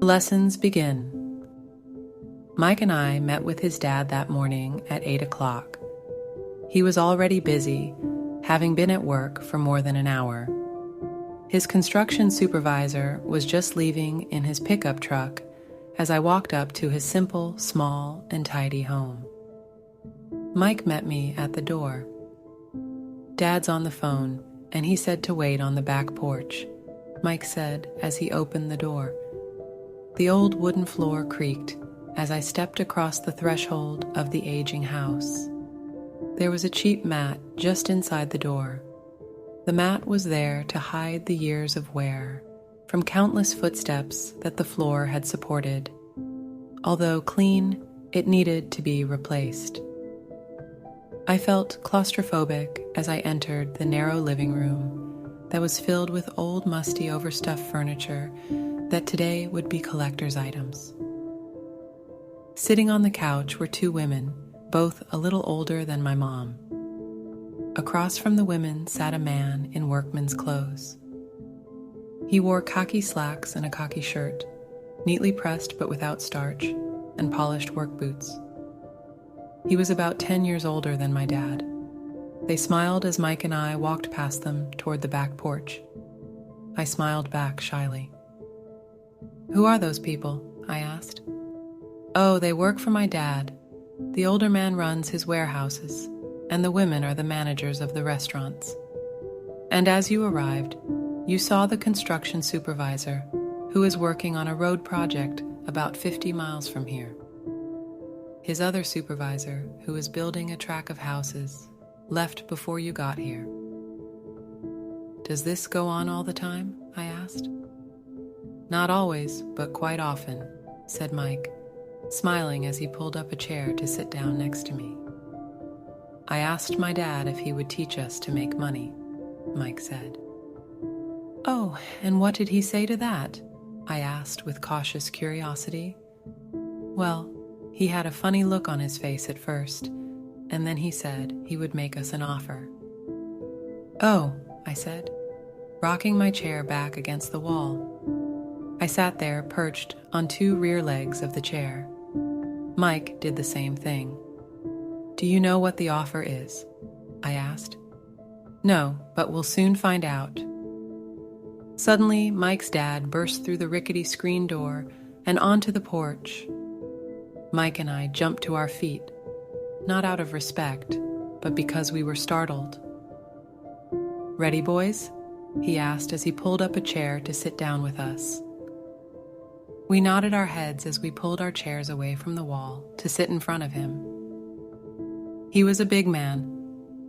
Lessons begin. Mike and I met with his dad that morning at 8 o'clock. He was already busy, having been at work for more than an hour. His construction supervisor was just leaving in his pickup truck as I walked up to his simple, small, and tidy home. Mike met me at the door. "Dad's on the phone, and he said to wait on the back porch," Mike said as he opened the door. The old wooden floor creaked as I stepped across the threshold of the aging house. There was a cheap mat just inside the door. The mat was there to hide the years of wear from countless footsteps that the floor had supported. Although clean, it needed to be replaced. I felt claustrophobic as I entered the narrow living room that was filled with old, musty, overstuffed furniture that today would be collector's items. Sitting on the couch were two women, both a little older than my mom. Across from the women sat a man in workman's clothes. He wore khaki slacks and a khaki shirt, neatly pressed but without starch, and polished work boots. He was about 10 years older than my dad. They smiled as Mike and I walked past them toward the back porch. I smiled back shyly. "Who are those people?" I asked. "Oh, they work for my dad. The older man runs his warehouses, and the women are the managers of the restaurants. And as you arrived, you saw the construction supervisor, who is working on a road project about 50 miles from here. His other supervisor, who is building a track of houses, left before you got here." "Does this go on all the time?" I asked. "Not always, but quite often," said Mike, smiling as he pulled up a chair to sit down next to me. "I asked my dad if he would teach us to make money," Mike said. "Oh, and what did he say to that?" I asked with cautious curiosity. "Well, he had a funny look on his face at first, and then he said he would make us an offer." "Oh," I said, rocking my chair back against the wall. I sat there perched on two rear legs of the chair. Mike did the same thing. "Do you know what the offer is?" I asked. "No, but we'll soon find out." Suddenly, Mike's dad burst through the rickety screen door and onto the porch. Mike and I jumped to our feet, not out of respect, but because we were startled. "Ready, boys?" he asked as he pulled up a chair to sit down with us. We nodded our heads as we pulled our chairs away from the wall to sit in front of him. He was a big man,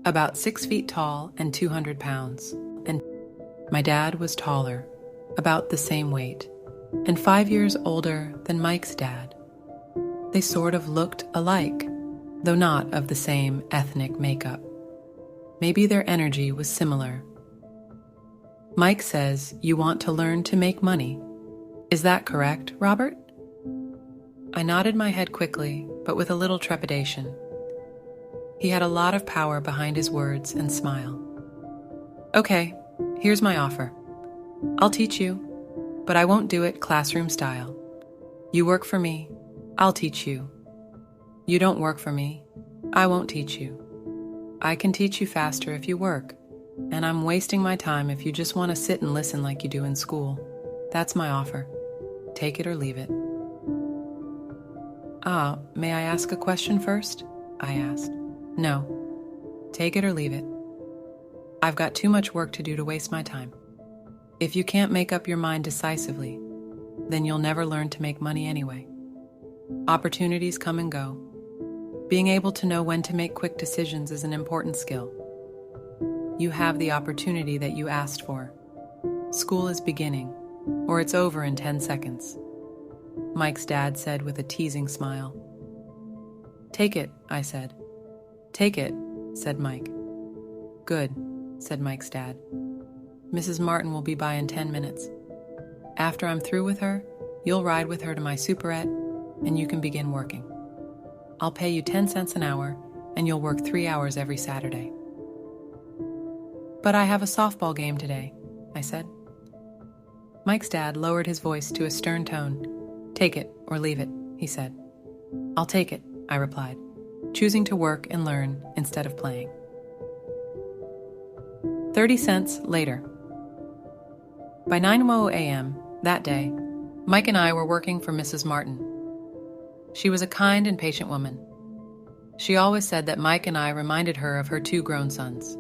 about 6 feet tall and 200 pounds, and my dad was taller, about the same weight, and 5 years older than Mike's dad. They sort of looked alike, though not of the same ethnic makeup. Maybe their energy was similar. "Mike says you want to learn to make money. Is that correct, Robert?" I nodded my head quickly, but with a little trepidation. He had a lot of power behind his words and smile. "Okay, here's my offer. I'll teach you, but I won't do it classroom style. You work for me, I'll teach you. You don't work for me, I won't teach you. I can teach you faster if you work, and I'm wasting my time if you just want to sit and listen like you do in school. That's my offer. Take it or leave it." May I ask a question first?" I asked. "No. Take it or leave it. I've got too much work to do to waste my time. If you can't make up your mind decisively, then you'll never learn to make money anyway. Opportunities come and go. Being able to know when to make quick decisions is an important skill. You have the opportunity that you asked for. School is beginning, or it's over in 10 seconds. Mike's dad said with a teasing smile. "Take it," I said. "Take it," said Mike. "Good," said Mike's dad. "Mrs. Martin will be by in 10 minutes. After I'm through with her, you'll ride with her to my superette, and you can begin working. I'll pay you 10 cents an hour, and you'll work 3 hours every Saturday." "But I have a softball game today," I said. Mike's dad lowered his voice to a stern tone "Take it or leave it," he said. "I'll take it," I replied, choosing to work and learn instead of playing. 30 cents later. By 9:00 a.m. that day, Mike and I were working for Mrs. Martin. She was a kind and patient woman. She always said that Mike and I reminded her of her 2 grown sons.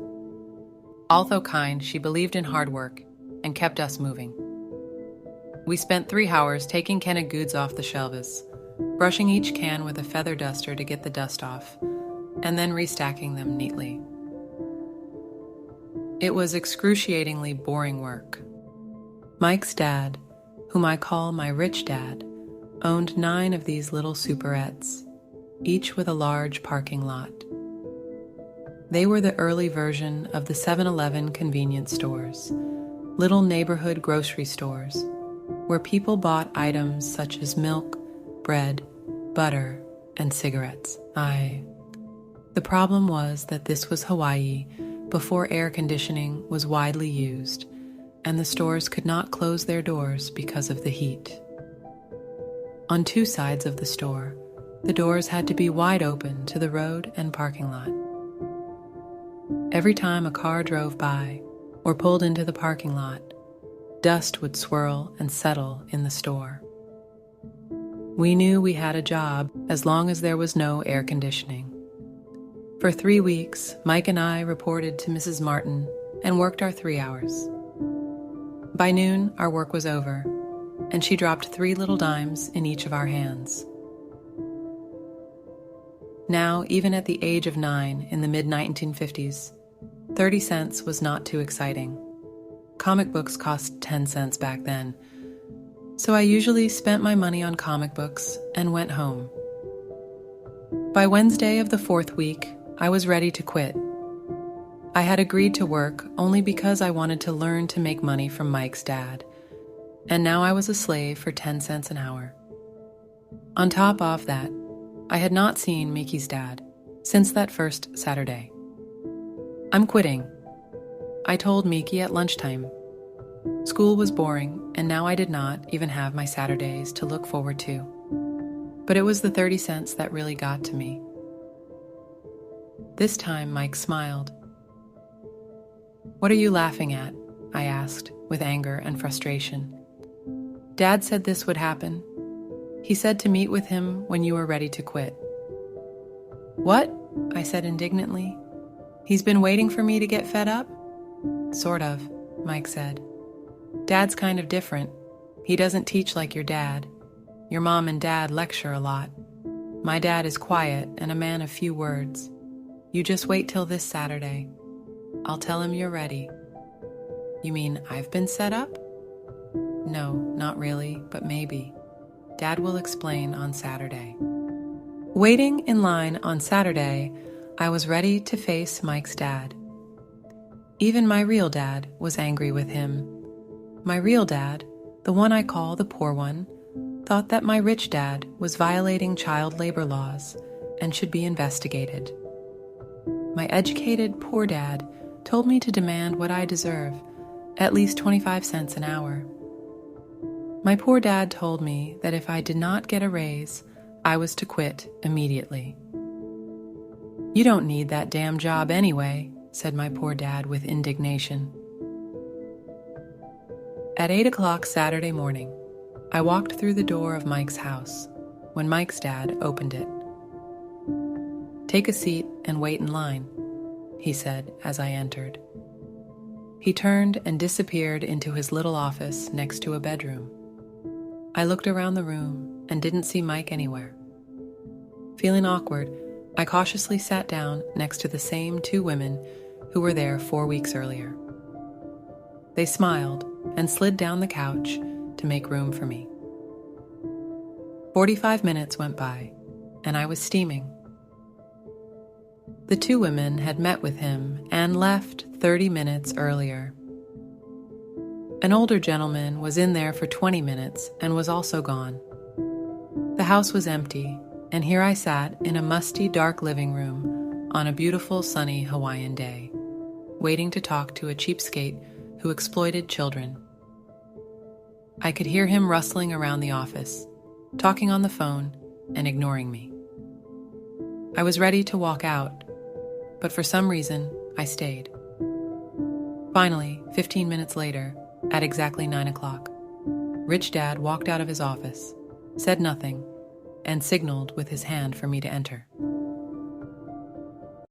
Although kind, she believed in hard work and kept us moving. We spent 3 hours taking canned goods off the shelves, brushing each can with a feather duster to get the dust off, and then restacking them neatly. It was excruciatingly boring work. Mike's dad, whom I call my rich dad, owned 9 of these little superettes, each with a large parking lot. They were the early version of the 7-Eleven convenience stores, little neighborhood grocery stores, where people bought items such as milk, bread, butter, and cigarettes. The problem was that this was Hawaii before air conditioning was widely used, and the stores could not close their doors because of the heat. On 2 sides of the store, the doors had to be wide open to the road and parking lot. Every time a car drove by or pulled into the parking lot, dust would swirl and settle in the store. We knew we had a job as long as there was no air conditioning. For 3 weeks, Mike and I reported to Mrs. Martin and worked our 3 hours. By noon, our work was over, and she dropped 3 little dimes in each of our hands. Now, even at the age of 9 in the mid-1950s, 30 cents was not too exciting. Comic books cost 10 cents back then, so I usually spent my money on comic books and went home. By Wednesday of the 4th week, I was ready to quit. I had agreed to work only because I wanted to learn to make money from Mike's dad, and now I was a slave for 10 cents an hour. On top of that, I had not seen Miki's dad since that first Saturday. "I'm quitting," I told Miki at lunchtime. School was boring, and now I did not even have my Saturdays to look forward to. But it was the 30 cents that really got to me. This time, Mike smiled. "What are you laughing at?" I asked, with anger and frustration. "Dad said this would happen. He said to meet with him when you were ready to quit." "What?" I said indignantly. "He's been waiting for me to get fed up?" "Sort of," Mike said. "Dad's kind of different. He doesn't teach like your dad. Your mom and dad lecture a lot. My dad is quiet and a man of few words. You just wait till this Saturday. I'll tell him you're ready." "You mean I've been set up?" "No, not really, but maybe. Dad will explain on Saturday." Waiting in line on Saturday, I was ready to face Mike's dad. Even my real dad was angry with him. My real dad, the one I call the poor one, thought that my rich dad was violating child labor laws and should be investigated. My educated poor dad told me to demand what I deserve, at least 25 cents an hour. My poor dad told me that if I did not get a raise, I was to quit immediately. "You don't need that damn job anyway," said my poor dad with indignation. At 8 o'clock Saturday morning, I walked through the door of Mike's house when Mike's dad opened it. "Take a seat and wait in line," he said as I entered. He turned and disappeared into his little office next to a bedroom. I looked around the room and didn't see Mike anywhere. Feeling awkward, I cautiously sat down next to the same 2 women who were there 4 weeks earlier. They smiled and slid down the couch to make room for me. 45 minutes went by, and I was steaming. The 2 women had met with him and left 30 minutes earlier. An older gentleman was in there for 20 minutes and was also gone. The house was empty, and here I sat in a musty, dark living room on a beautiful, sunny Hawaiian day, waiting to talk to a cheapskate who exploited children. I could hear him rustling around the office, talking on the phone and ignoring me. I was ready to walk out, but for some reason, I stayed. Finally, 15 minutes later, at exactly 9 o'clock, Rich Dad walked out of his office, said nothing, and signaled with his hand for me to enter.